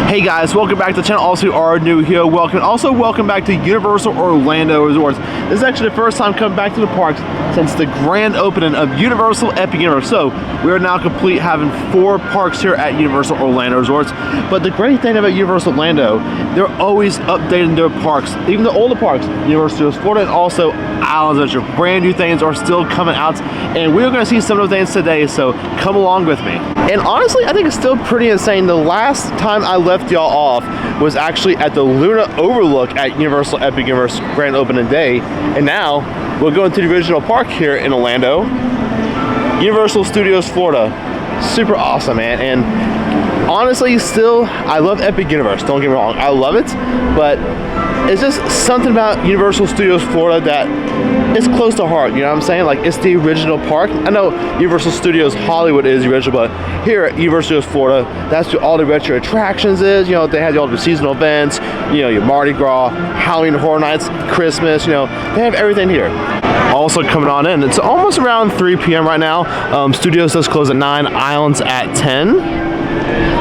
Hey guys, welcome back to the channel. Also, are new here, welcome back to Universal Orlando Resorts. This is actually the first time coming back to the parks since the grand opening of Universal Epic Universe. So we are now complete having 4 parks here at Universal Orlando Resorts. But the great thing about Universal Orlando, they're always updating their parks, even the older parks, Universal Studios Florida and also Islands Adventure. Brand new things are still coming out, and we're going to see some of those things today. So come along with me. And honestly, I think it's still pretty insane. The last time I left y'all off was actually at the Luna Overlook at Universal Epic Universe grand opening day, and now we're going to the original park here in Orlando, Universal Studios Florida. Super awesome, man. And honestly, still, I love Epic Universe, don't get me wrong, I love it, but it's just something about Universal Studios Florida that it's close to heart, you know what I'm saying? Like, it's the original park. I know Universal Studios Hollywood is the original, but here at Universal Studios Florida, that's where all the retro attractions is. You know, they have all the seasonal events, you know, your Mardi Gras, Halloween Horror Nights, Christmas, you know, they have everything here. Also coming on in, it's almost around 3 p.m. right now. Studios does close at 9, Islands at 10.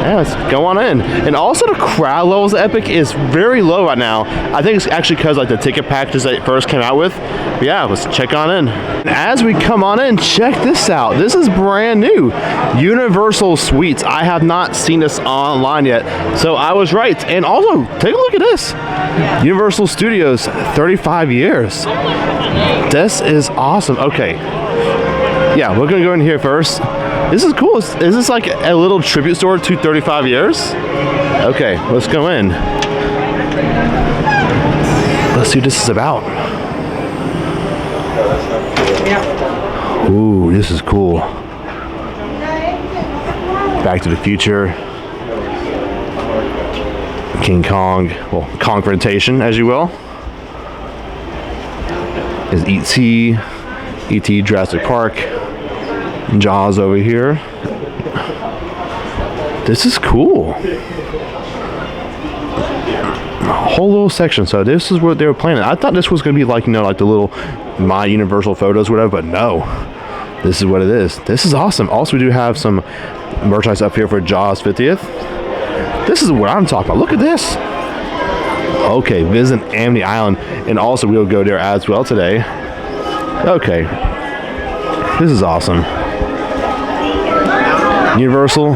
Yeah, let's go on in. And also the crowd levels at Epic is very low right now. I think it's actually because like the ticket packages that it first came out with. But yeah, let's check on in. And as we come on in, check this out. This is brand new. Universal Suites. I have not seen this online yet, so I was right. And also, take a look at this. Universal Studios, 35 years. This is awesome. Okay. Yeah, we're gonna go in here first. This is cool. Is this like a little tribute store to 35 years? Okay, let's go in. Let's see what this is about. Ooh, this is cool. Back to the Future. King Kong, well, Confrontation, as you will. Is E.T. Jurassic Park. Jaws over here. This is cool. A whole little section. So this is what they were planning. I thought this was going to be like, you know, like the little My Universal Photos, whatever, but no. This is what it is. This is awesome. Also, we do have some merchandise up here for Jaws 50th. This is what I'm talking about. Look at this. Okay, visit Amity Island. And also, we'll go there as well today. Okay. This is awesome. Universal,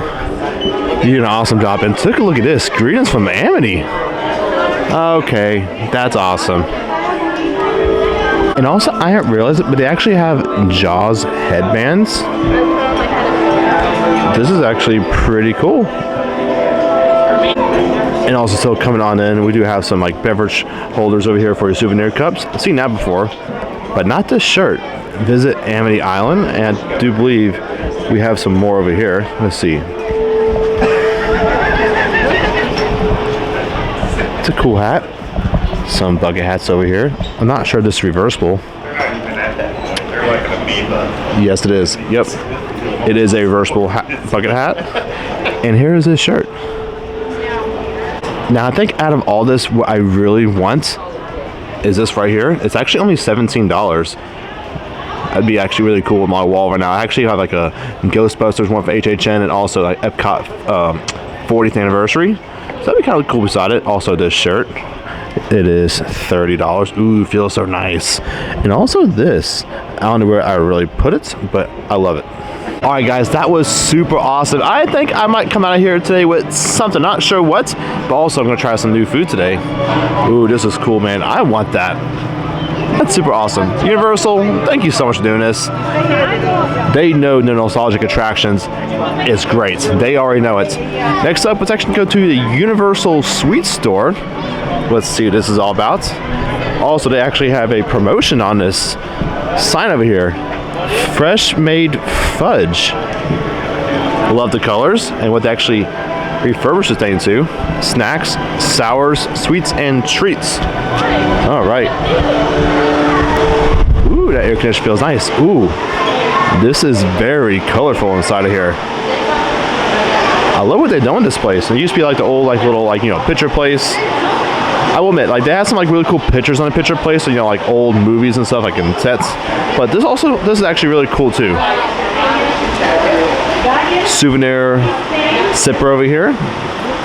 you did an awesome job. And take a look at this. Greetings from Amity. Okay, that's awesome. And also, I didn't realize it, but they actually have Jaws headbands. This is actually pretty cool. And also, still coming on in, we do have some like beverage holders over here for your souvenir cups. I've seen that before, but not this shirt. Visit Amity Island, and I do believe we have some more over here. Let's see. It's a cool hat. Some bucket hats over here. I'm not sure this is reversible. Yes, it is. Yep. It is a reversible bucket hat. And here is this shirt. Now, I think out of all this, what I really want is this right here. It's actually only $17. That'd be actually really cool with my wall right now. I actually have like a Ghostbusters one for HHN and also like Epcot 40th anniversary. So that'd be kind of cool beside it. Also this shirt. It is $30. Ooh, feels so nice. And also this. I don't know where I really put it, but I love it. All right, guys, that was super awesome. I think I might come out of here today with something, not sure what, but also I'm gonna try some new food today. Ooh, this is cool, man. I want that. That's super awesome. Universal, thank you so much for doing this. They know the nostalgic attractions is great. They already know it. Next up, let's actually go to the Universal Suites store. Let's see what this is all about. Also, they actually have a promotion on this sign over here. Fresh made fudge. Love the colors and what they actually refurbish the thing to. Snacks, sours, sweets, and treats. All right. Ooh, that air conditioner feels nice. Ooh, this is very colorful inside of here. I love what they've done with this place. It used to be like the old, like little, like, you know, picture place. I will admit, like, they have some like really cool pictures on the picture place, so, you know, like old movies and stuff, like in sets. But this is actually really cool too. Souvenir sipper over here.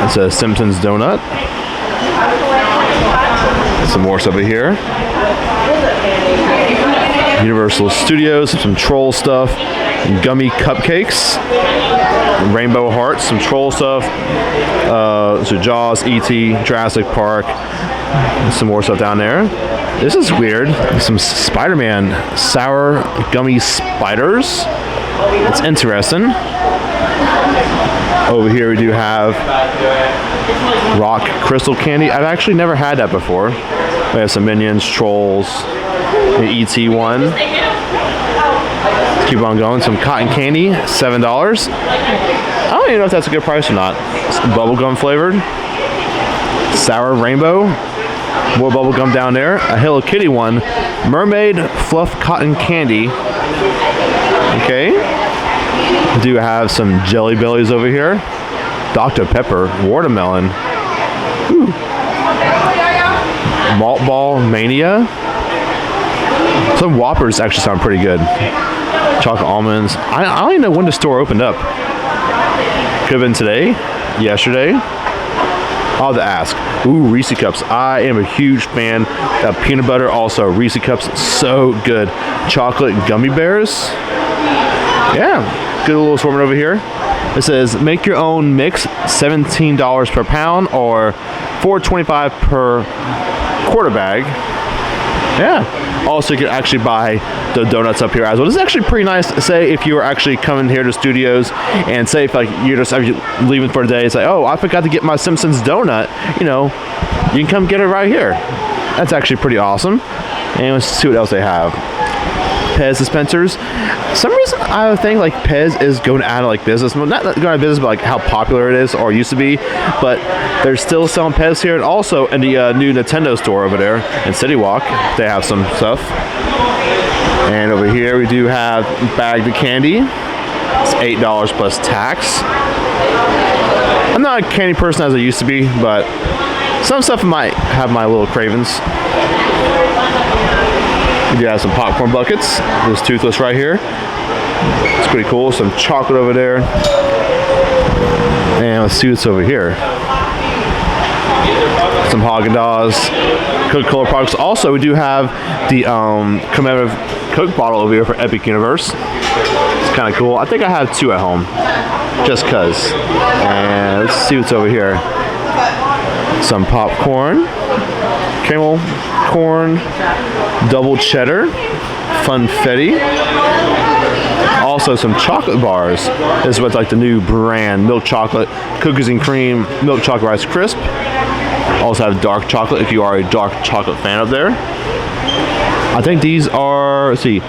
It's a Simpsons donut. Some more stuff over here. Universal Studios, some troll stuff. Gummy cupcakes. Rainbow Hearts, some troll stuff. So Jaws, E.T., Jurassic Park. Some more stuff down there. This is weird. Some Spider-Man sour gummy spiders. It's interesting. Over here we do have rock crystal candy. I've actually never had that before. We have some Minions, Trolls, the E.T. one. Let's keep on going. Some cotton candy, $7. I don't even know if that's a good price or not. It's bubblegum flavored. Sour rainbow. More bubblegum down there. A Hello Kitty one. Mermaid fluff cotton candy. Okay. Do have some Jelly Bellies over here. Dr. Pepper watermelon. Ooh. Malt Ball Mania. Some Whoppers actually sound pretty good. Chocolate almonds. I don't even know when the store opened up. Could have been today, yesterday. I'll have to ask. Ooh, Reese Cups. I am a huge fan of peanut butter. Also, Reese Cups, so good. Chocolate gummy bears. Yeah, good little assortment over here. It says make your own mix, $17 per pound or $4.25 per quarter bag. Yeah. Also, you can actually buy the donuts up here as well. This is actually pretty nice. Say if you were actually coming here to studios and say if like you're just leaving for the day, it's like, oh, I forgot to get my Simpsons donut. You know, you can come get it right here. That's actually pretty awesome. And let's see what else they have. Pez dispensers. For some reason I think like Pez is going out of like business. Well, not going out of business, but like how popular it is or used to be. But they're still selling Pez here, and also in the new Nintendo store over there in City Walk, they have some stuff. And over here we do have bagged candy. It's $8 plus tax. I'm not a candy person as I used to be, but some stuff might have my little cravings. We do have some popcorn buckets. This Toothless right here. It's pretty cool. Some chocolate over there. And let's see what's over here. Some Haagen-Dazs, Coca-Cola products. Also, we do have the commemorative Coke bottle over here for Epic Universe. It's kind of cool. I think I have two at home, just cause. And let's see what's over here. Some popcorn, caramel corn, double cheddar, funfetti. Also some chocolate bars. This is what's like the new brand, milk chocolate, cookies and cream, milk chocolate rice crisp. Also have dark chocolate if you are a dark chocolate fan up there. I think these are, let's see,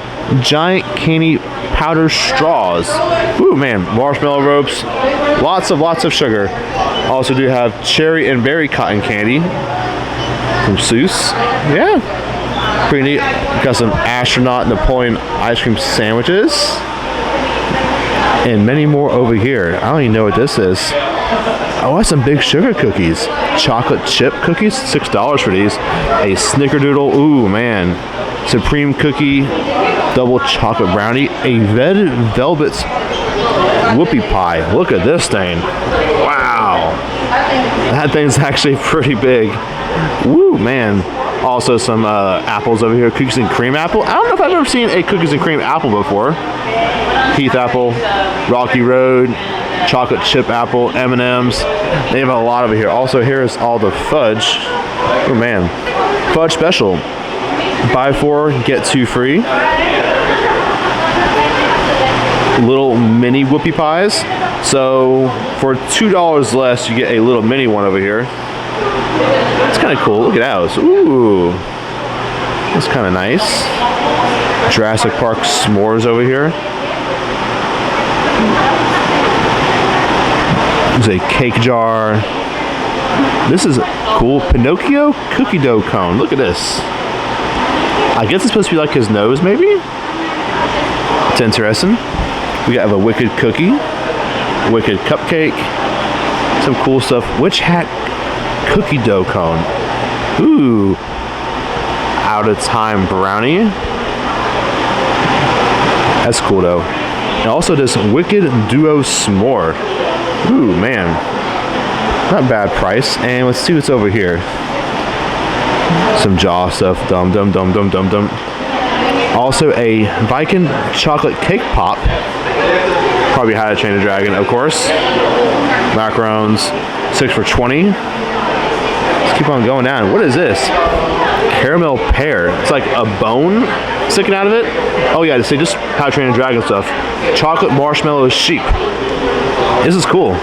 giant candy powder straws. Ooh man, marshmallow ropes, lots of sugar. Also do have cherry and berry cotton candy from Seuss. Yeah, pretty neat. Got some astronaut Napoleon ice cream sandwiches. And many more over here. I don't even know what this is. Oh, that's some big sugar cookies. Chocolate chip cookies, $6 for these. A snickerdoodle, ooh man. Supreme cookie, double chocolate brownie. A red velvet whoopie pie. Look at this thing. Wow. That thing's actually pretty big. Woo, man. Also some apples over here. Cookies and cream apple. I don't know if I've ever seen a cookies and cream apple before. Heath apple, Rocky Road, chocolate chip apple, M&M's. They have a lot over here. Also, here is all the fudge. Oh man, fudge special. Buy 4, get 2 free. Little mini whoopie pies. So for $2 less, you get a little mini one over here. It's kind of cool. Look at those. Ooh, that's kind of nice. Jurassic Park s'mores over here. There's a cake jar. This is cool. Pinocchio cookie dough cone. Look at this. I guess it's supposed to be like his nose, maybe? It's interesting. We have a Wicked cookie, Wicked cupcake, some cool stuff. Witch Hat cookie dough cone. Ooh. Out of time brownie. That's cool though. And also this Wicked Duo s'more. Ooh, man. Not bad price. And let's see what's over here. Some Jaws stuff. Dum dum dum dum dum dum. Also a Viking chocolate cake pop. Probably had a Chain of Dragon, of course. Macarons, 6 for $20. Let's keep on going down. What is this? Caramel pear. It's like a bone sticking out of it. Oh yeah, see, just How to Train a Dragon stuff. Chocolate marshmallow sheep. This is cool.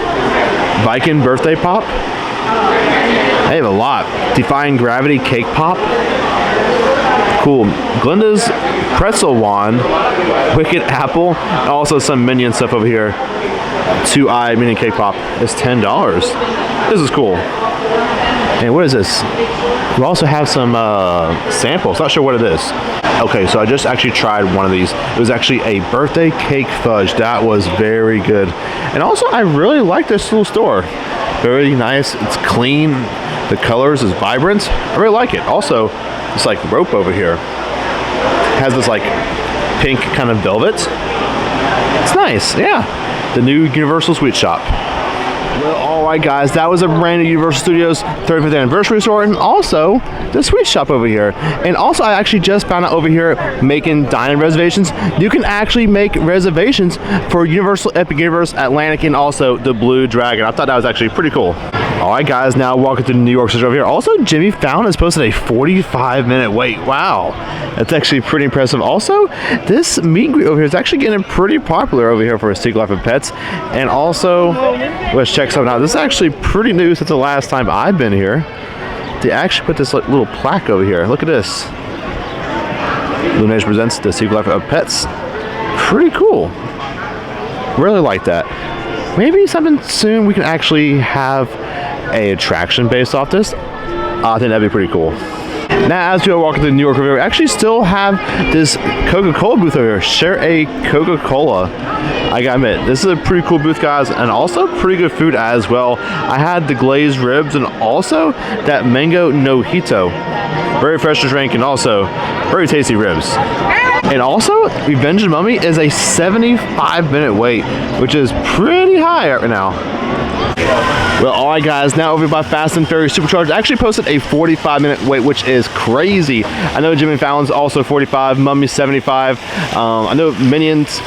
Viking birthday pop. I have a lot. Defying Gravity cake pop. Cool. Glinda's pretzel wand. Wicked apple. And also some Minion stuff over here. 2-eye Minion cake pop. It's $10. This is cool. And what is this? We also have some samples. Not sure what it is. Okay, so I just actually tried one of these. It was actually a birthday cake fudge. That was very good. And also, I really like this little store. Very nice. It's clean. The colors is vibrant. I really like it. Also, it's like rope over here. It has this like pink kind of velvet. It's nice. Yeah. The new Universal Sweet Shop. Well, alright guys, that was a brand new Universal Studios 35th anniversary store, and also the Sweet Shop over here. And also I actually just found out over here making dining reservations. You can actually make reservations for Universal Epic Universe Atlantic and also the Blue Dragon. I thought that was actually pretty cool. Alright guys, now walking through the New York City over here. Also, Jimmy Fallon has posted a 45-minute wait. Wow. That's actually pretty impressive. Also, this meet and greet over here is actually getting pretty popular over here for Secret Life of Pets. And also, let's check something out. This is actually pretty new since the last time I've been here. They actually put this little plaque over here. Look at this. Illumination presents the Secret Life of Pets. Pretty cool. Really like that. Maybe something soon we can actually have a attraction based off this. I think that'd be pretty cool. Now, as we are walking through the New York River, we actually still have this Coca-Cola booth over here. Share a Coca-Cola. I gotta admit, this is a pretty cool booth, guys, and also pretty good food as well. I had the glazed ribs and also that mango nojito. Very fresh to drink and also very tasty ribs. And also, Revenge of the Mummy is a 75-minute wait, which is pretty high right now. Well, alright guys, now over by Fast and Furious Supercharged. I actually posted a 45-minute wait, which is crazy. I know Jimmy Fallon's also 45, Mummy 75. I know Minions,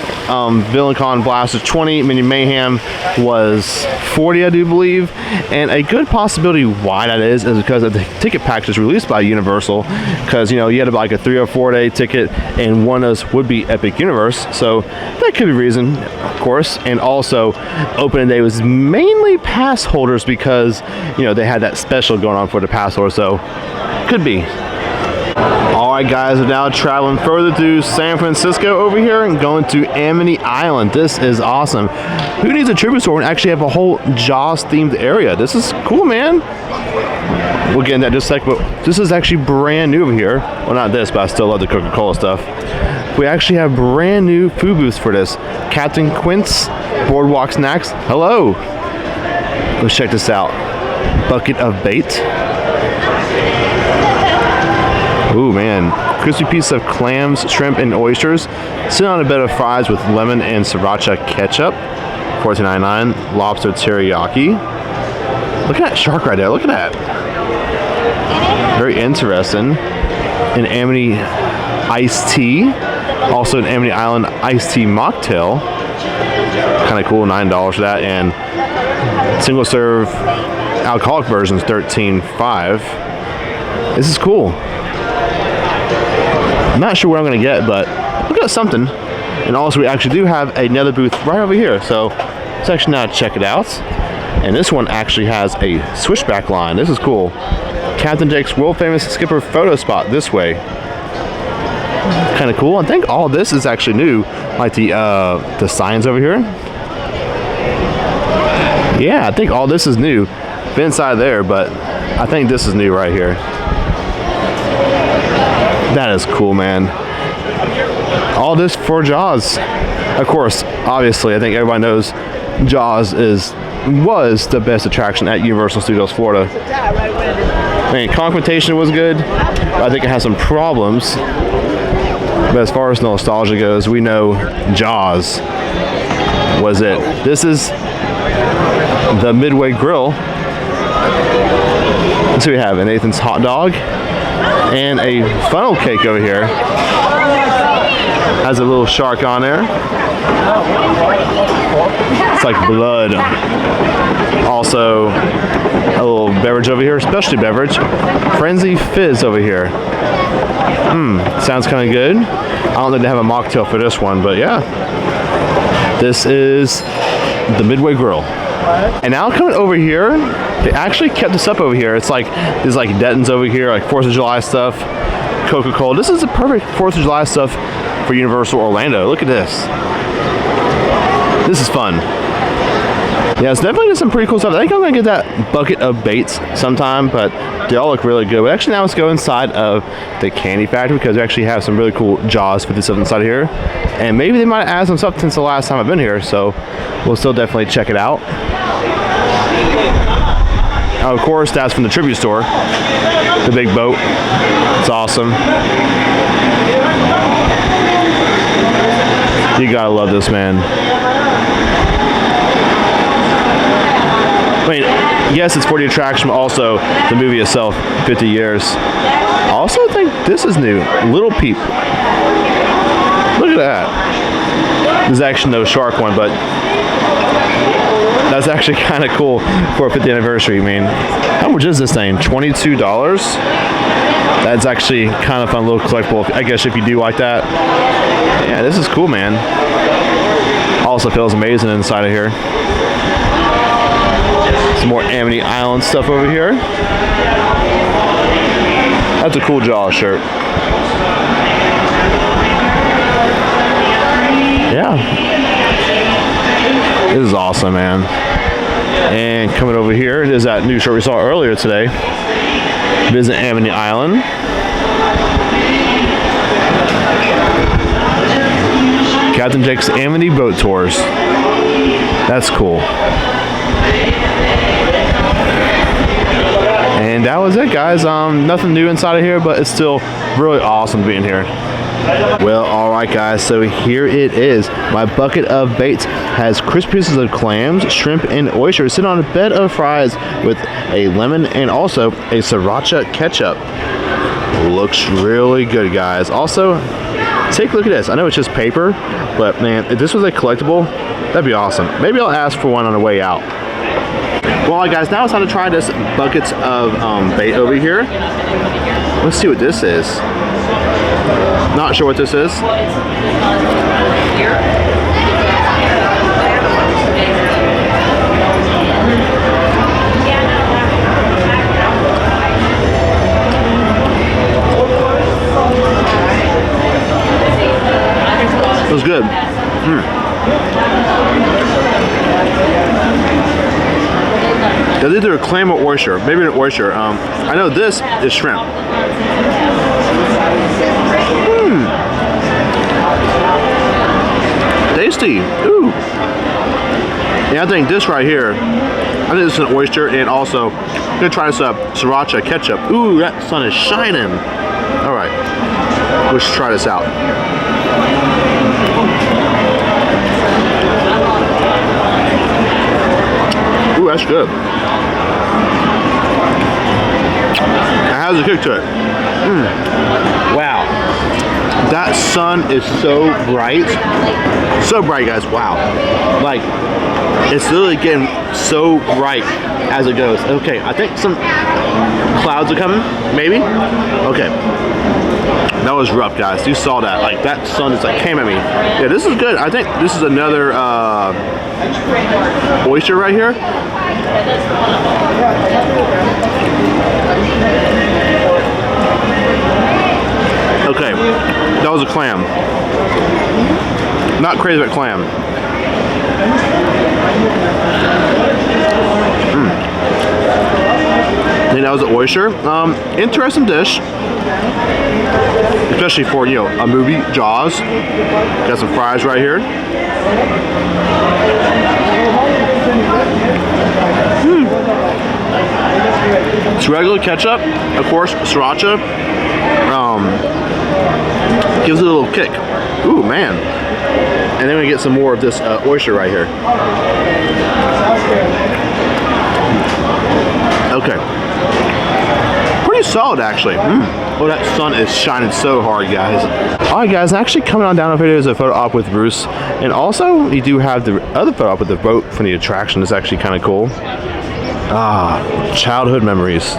Villain Con Blast was 20, Minion Mayhem was 40, I do believe. And a good possibility why that is because of the ticket package released by Universal. Because, you know, you had like a 3 or 4 day ticket, and one of those would be Epic Universe. So that could be a reason, of course. And also, opening day was mainly pass holders because, you know, they had that special going on for the pass holder. So, could be. Alright guys, we're now traveling further to San Francisco over here and going to Amity Island. This is awesome. Who needs a tribute store and actually have a whole Jaws themed area? This is cool, man. We'll get into that in just a second, but this is actually brand new over here. Well, not this, but I still love the Coca-Cola stuff. We actually have brand new food booths for this. Captain Quint's Boardwalk Snacks. Hello. Let's check this out. Bucket of bait. Ooh, man. Crispy piece of clams, shrimp, and oysters. Sit on a bed of fries with lemon and sriracha ketchup. $14.99. Lobster teriyaki. Look at that shark right there. Look at that. Very interesting. An Amity iced tea. Also an Amity Island iced tea mocktail. Kind of cool. $9 for that. And single serve alcoholic versions, $13.5. This is cool. I'm not sure what I'm going to get, but we'll get something. And also, we actually do have another booth right over here, so let's actually now check it out. And this one actually has a switchback line. This is cool. Captain Jake's world famous skipper photo spot this way. Kind of cool. I think all this is actually new, like the signs over here. Yeah, I think all this is new. Been inside there, but I think this is new right here. That is cool, man. All this for Jaws. Of course, obviously, I think everybody knows Jaws was the best attraction at Universal Studios Florida. I mean, Confrontation was good, but I think it has some problems. But as far as nostalgia goes, we know Jaws was it. This is the Midway Grill. So we have a Nathan's hot dog and a funnel cake over here. Has a little shark on there. It's like blood. Also, a little beverage over here, specialty beverage. Frenzy Fizz over here. Sounds kind of good. I don't think they have a mocktail for this one, but yeah. This is the Midway Grill. And now coming over here, they actually kept this up over here. It's like, there's like Denton's over here, like 4th of July stuff, Coca-Cola. This is the perfect 4th of July stuff for Universal Orlando. Look at this. This is fun. Yeah, it's definitely some pretty cool stuff. I think I'm gonna get that bucket of baits sometime, but they all look really good. But actually now let's go inside of the candy factory because we actually have some really cool Jaws 50 stuff inside here. And maybe they might add some stuff since the last time I've been here, so we'll still definitely check it out. Of course, that's from the tribute store. The big boat. It's awesome. You gotta love this, man. I mean, yes, it's for the attraction, but also the movie itself, 50 years. I also think this is new. Little Peep. Look at that. There's actually no shark one, but that's actually kind of cool for a 50th anniversary. I mean, how much is this thing? $22? That's actually kind of fun little collectible, I guess, if you do like that. Yeah, this is cool, man. Also feels amazing inside of here. Some more Amity Island stuff over here. That's a cool Jaws shirt. Yeah. This is awesome, man. And coming over here, there's that new shirt we saw earlier today. Visit Amity Island. Captain Jake's Amity Boat Tours. That's cool. And that was it, guys. Nothing new inside of here, but it's still really awesome being here. Well, alright guys, so here it is. My bucket of baits has crisp pieces of clams, shrimp, and oysters sitting on a bed of fries with a lemon and also a sriracha ketchup. Looks really good, guys. Also, take a look at this. I know it's just paper, but man, if this was a collectible, that'd be awesome. Maybe I'll ask for one on the way out. Well, alright guys, now it's time to try this buckets of bait over here. Let's see what this is. Not sure what this is. It was good. It's either a clam or oyster. Maybe an oyster. I know this is shrimp. Tasty. Ooh. Yeah, I think this right here, I think this is an oyster, and also I'm gonna try this sriracha ketchup. Ooh, that sun is shining. All right, let's try this out. Ooh, that's good. It has a kick to it. Wow. That sun is so bright. So bright, guys. Wow. Like, it's literally getting so bright as it goes. Okay, I think some clouds are coming, maybe? Okay. That was rough, guys. You saw that. Like, that sun just like came at me. Yeah, this is good. I think this is another oyster right here. Okay, that was a clam. Not crazy about clam. I think that was an oyster. Interesting dish. Especially for, you know, a movie, Jaws. Got some fries right here. It's regular ketchup, of course, sriracha. Gives it a little kick. Ooh, man. And then we get some more of this oyster right here. Okay. Pretty solid, actually. Oh, that sun is shining so hard, guys. All right, guys, actually coming on down over here, there's a photo op with Bruce. And also, you do have the other photo op with the boat from the attraction. It's actually kind of cool. Ah, childhood memories.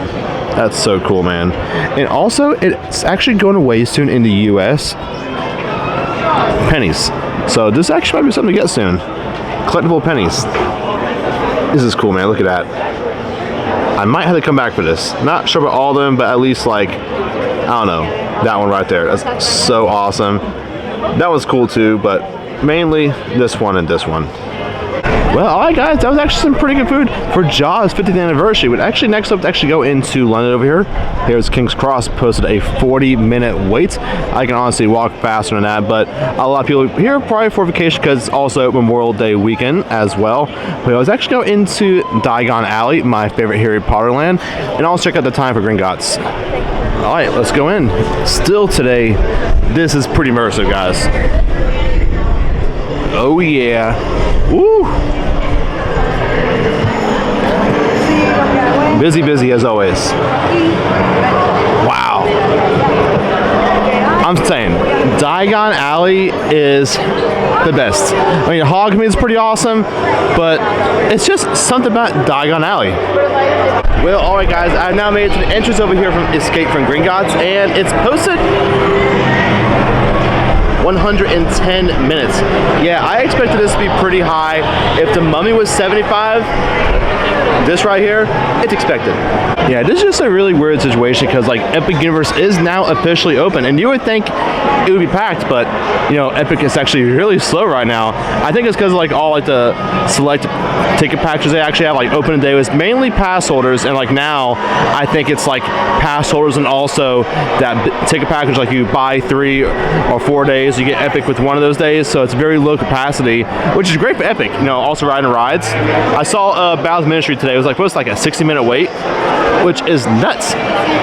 That's so cool, man. And also, it's actually going away soon in the U.S. Pennies. So this actually might be something to get soon. Collectible pennies. This is cool, man. Look at that. I might have to come back for this. Not sure about all of them, but at least like, I don't know, that one right there. That's so awesome. That was cool too, but mainly this one and this one. Well, all right, guys, that was actually some pretty good food for Jaws 50th anniversary. But actually, next up, to actually go into London over here. Here's King's Cross, posted a 40-minute wait. I can honestly walk faster than that, but a lot of people here probably for vacation because it's also Memorial Day weekend as well. But I was actually going into Diagon Alley, my favorite Harry Potter land, and also check out the time for Gringotts. All right, let's go in. Still today, this is pretty immersive, guys. Oh yeah. Woo! Busy, busy as always. Wow. I'm saying, Diagon Alley is the best. I mean, Hogsmeade is pretty awesome, but it's just something about Diagon Alley. Well, all right, guys, I've now made it to the entrance over here from Escape from Gringotts, and it's posted 110 minutes. Yeah, I expected this to be pretty high. If the Mummy was 75, this right here, it's expected. Yeah, this is just a really weird situation because like Epic Universe is now officially open, and you would think it would be packed, but you know, Epic is actually really slow right now. I think it's because like all like the select ticket packages they actually have like open today was mainly pass holders, and like now I think it's like pass holders and also that ticket package, like you buy 3 or 4 days, you get Epic with one of those days, so it's very low capacity, which is great for Epic. You know, also riding rides. I saw Bow's Ministry today. It was like supposed to like a 60-minute wait, which is nuts.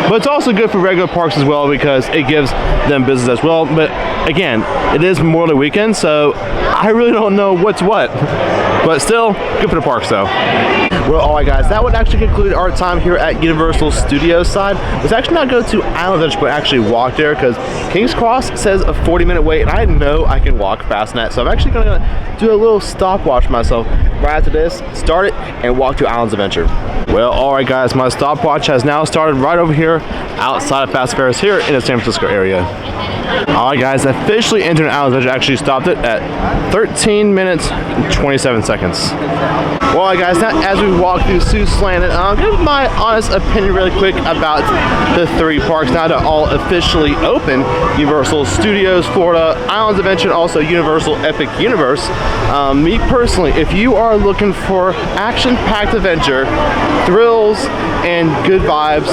But it's also good for regular parks as well because it gives them business as well. But again, it is Memorial Day weekend, so I really don't know what's what. But still, good for the parks though. Well, alright guys, that would actually conclude our time here at Universal Studios side. Let's actually not go to Islands Adventure, but actually walk there because King's Cross says a 40-minute wait, and I know I can walk fast in that. So I'm actually gonna do a little stopwatch myself right after this, start it, and walk to Islands Adventure. Well, alright guys, my stopwatch has now started right over here outside of Fast Ferris here in the San Francisco area. Alright guys, officially entering Islands Adventure. Actually stopped it at 13 minutes and 27 seconds. Well, alright guys, now as we walk through Seuss Land, I'll give my honest opinion really quick about the 3 parks now that are all officially open. Universal Studios Florida, Islands Adventure, and also Universal Epic Universe. Me personally, if you are looking for action-packed adventure, thrills, and good vibes,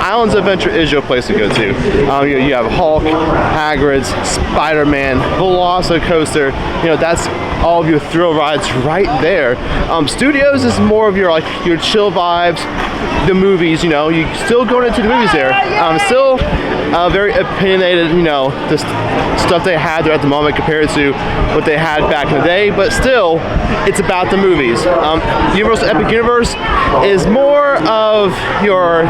Islands Adventure is your place to go to. You have Hulk, Hagrid's, Spider-Man, Velocicoaster. You know, that's all of your thrill rides right there. Studios is more of your like your chill vibes. The movies, you know, you still going into the movies there. Still very opinionated, you know, the stuff they had there at the moment compared to what they had back in the day, but still, it's about the movies. Universal Epic Universe is more of your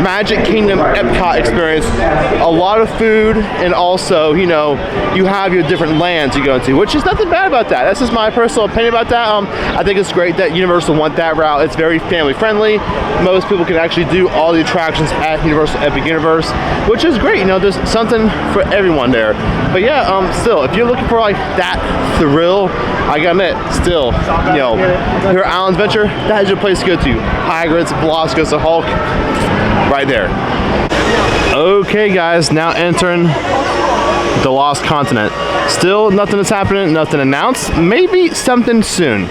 Magic Kingdom Epcot experience. A lot of food, and also, you know, you have your different lands you go into, which is nothing bad about that. That's just my personal opinion about that. I think it's great that Universal went that route. It's very family friendly. Most people can actually do all the attractions at Universal Epic Universe, which is great. You know, there's something for everyone there. But yeah, still, if you're looking for like that thrill, I gotta admit, still, you know, your Islands Adventure, that is your place to go to. Hagrid's, Velocicoaster, Hulk, right there. Okay, guys, now entering the Lost Continent. Still, nothing is happening, nothing announced. Maybe something soon.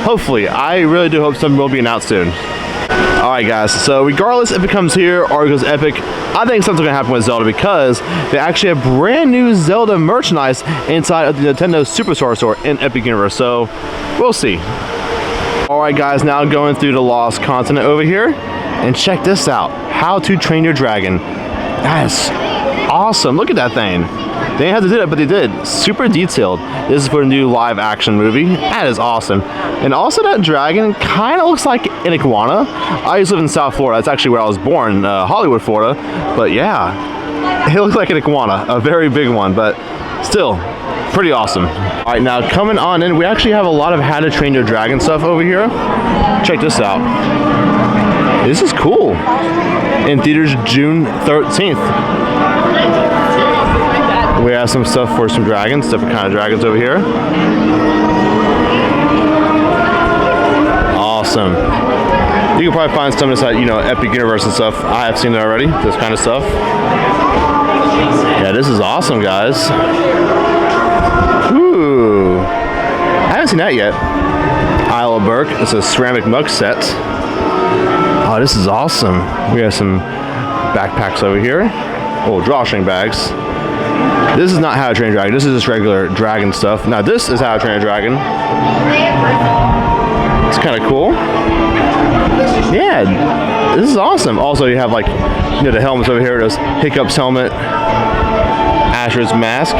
Hopefully, I really do hope something will be announced soon. Alright guys, so regardless if it comes here or it goes Epic, I think something's gonna happen with Zelda because they actually have brand new Zelda merchandise inside of the Nintendo Superstore store in Epic Universe, so we'll see. Alright guys, now going through the Lost Continent over here, and check this out, How to Train Your Dragon. That is awesome. Look at that thing. They didn't have to do that, but they did. Super detailed. This is for a new live action movie. That is awesome. And also that dragon kind of looks like an iguana. I used to live in South Florida. That's actually where I was born, Hollywood, Florida. But yeah, it looks like an iguana, a very big one, but still pretty awesome. All right, now coming on in, we actually have a lot of How to Train Your Dragon stuff over here. Check this out. This is cool. In theaters June 13th. We have some stuff for some dragons, different kind of dragons over here. Awesome. You can probably find some of this at, Epic Universe and stuff. I have seen it already, this kind of stuff. Yeah, this is awesome, guys. Ooh. I haven't seen that yet. Isle of Berk. It's a ceramic mug set. Oh, this is awesome. We have some backpacks over here. Oh, drawstring bags. This is not How to Train a Dragon. This is just regular dragon stuff. Now this is How to Train a Dragon. It's kind of cool. Yeah, this is awesome. Also, you have like, the helmets over here. There's Hiccup's helmet, Asher's mask.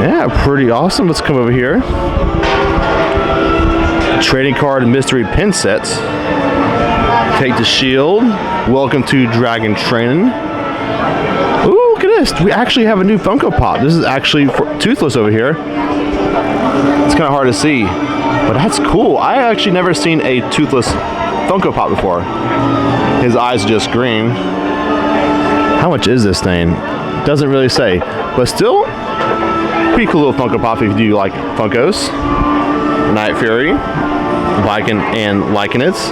Yeah, pretty awesome. Let's come over here. Trading card and mystery pin sets. Take the shield. Welcome to Dragon Training. Ooh, look at this. We actually have a new Funko Pop. This is actually for Toothless over here. It's kind of hard to see, but that's cool. I actually never seen a Toothless Funko Pop before. His eyes are just green. How much is this thing? Doesn't really say, but still pretty cool little Funko Pop if you do like Funkos. Night Fury, Viking, and Lycanus.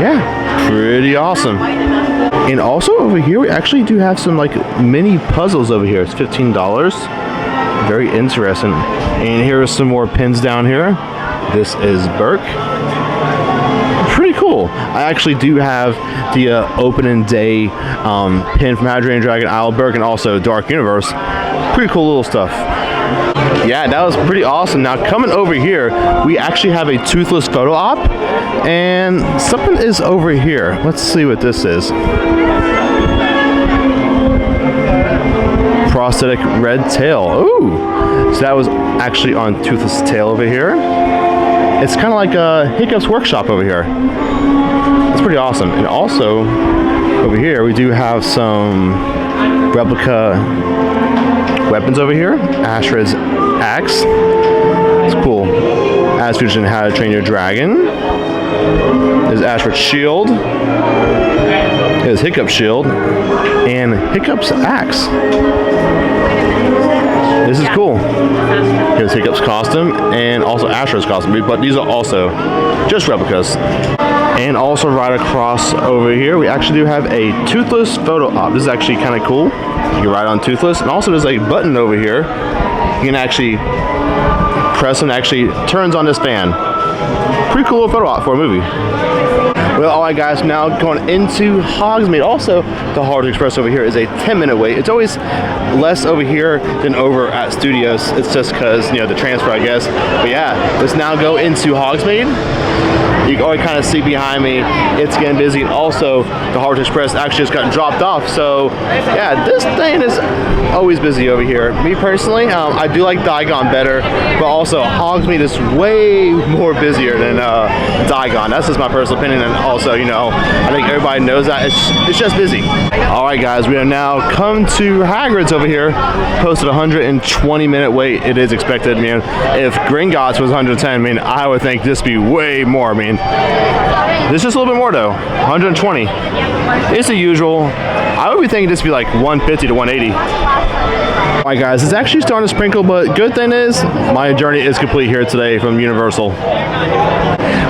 Yeah, pretty awesome. And also over here, we actually do have some like mini puzzles over here. It's $15. Very interesting. And here are some more pins down here. This is Berk. Pretty cool. I actually do have the opening day pin from How to Train Your Dragon, Isle of Berk, and also Dark Universe. Pretty cool little stuff. Yeah, that was pretty awesome. Now coming over here, we actually have a Toothless photo op, and something is over here. Let's see what this is. Prosthetic red tail. Ooh, so that was actually on Toothless' tail over here. It's kind of like a Hiccup's workshop over here. That's pretty awesome. And also over here, we do have some replica weapons over here. Ashra's axe. It's cool. As featured in How to Train Your Dragon. There's Ashra's shield. There's Hiccup's shield. And Hiccup's axe. This is cool. Here's Hiccup's costume and also Ashra's costume, but these are also just replicas. And also right across over here, we actually do have a Toothless photo op. This is actually kind of cool. You can ride on Toothless. And also there's a button over here. You can actually press and actually turns on this fan. Pretty cool little photo op for a movie. Well, alright guys, now going into Hogsmeade. Also, the Hollywood Express over here is a 10-minute wait. It's always less over here than over at Studios. It's just because, the transfer, I guess. But yeah, let's now go into Hogsmeade. You can already kind of see behind me, it's getting busy. And also, the Hollywood Express actually just got dropped off. So, yeah, this thing is always busy over here. Me personally, I do like Diagon better, but also Hogsmeade is way more busier than Diagon. That's just my personal opinion. And also, I think everybody knows that. It's just busy. Alright guys, we have now come to Hagrid's over here. Posted a 120-minute wait. It is expected, man. If Gringotts was 110, I would think this would be way more, This is just a little bit more though. 120. It's the usual. I would be thinking this would be like 150 to 180. Alright guys, it's actually starting to sprinkle, but good thing is, my journey is complete here today from Universal.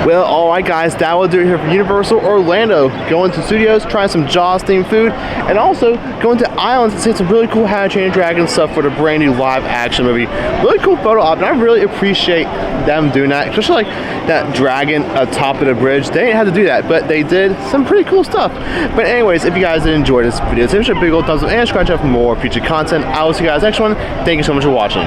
Well, alright guys, that will do it here from Universal Orlando. Going to Studios, trying some Jaws themed food, and also going to Islands and see some really cool How to Train Your Dragon stuff for the brand new live action movie. Really cool photo op, and I really appreciate them doing that, especially like that dragon atop of the bridge. They didn't have to do that, but they did some pretty cool stuff. But anyways, if you guys did enjoy this video, give it a big old thumbs up and subscribe for more future content. I will see you guys next one. Thank you so much for watching.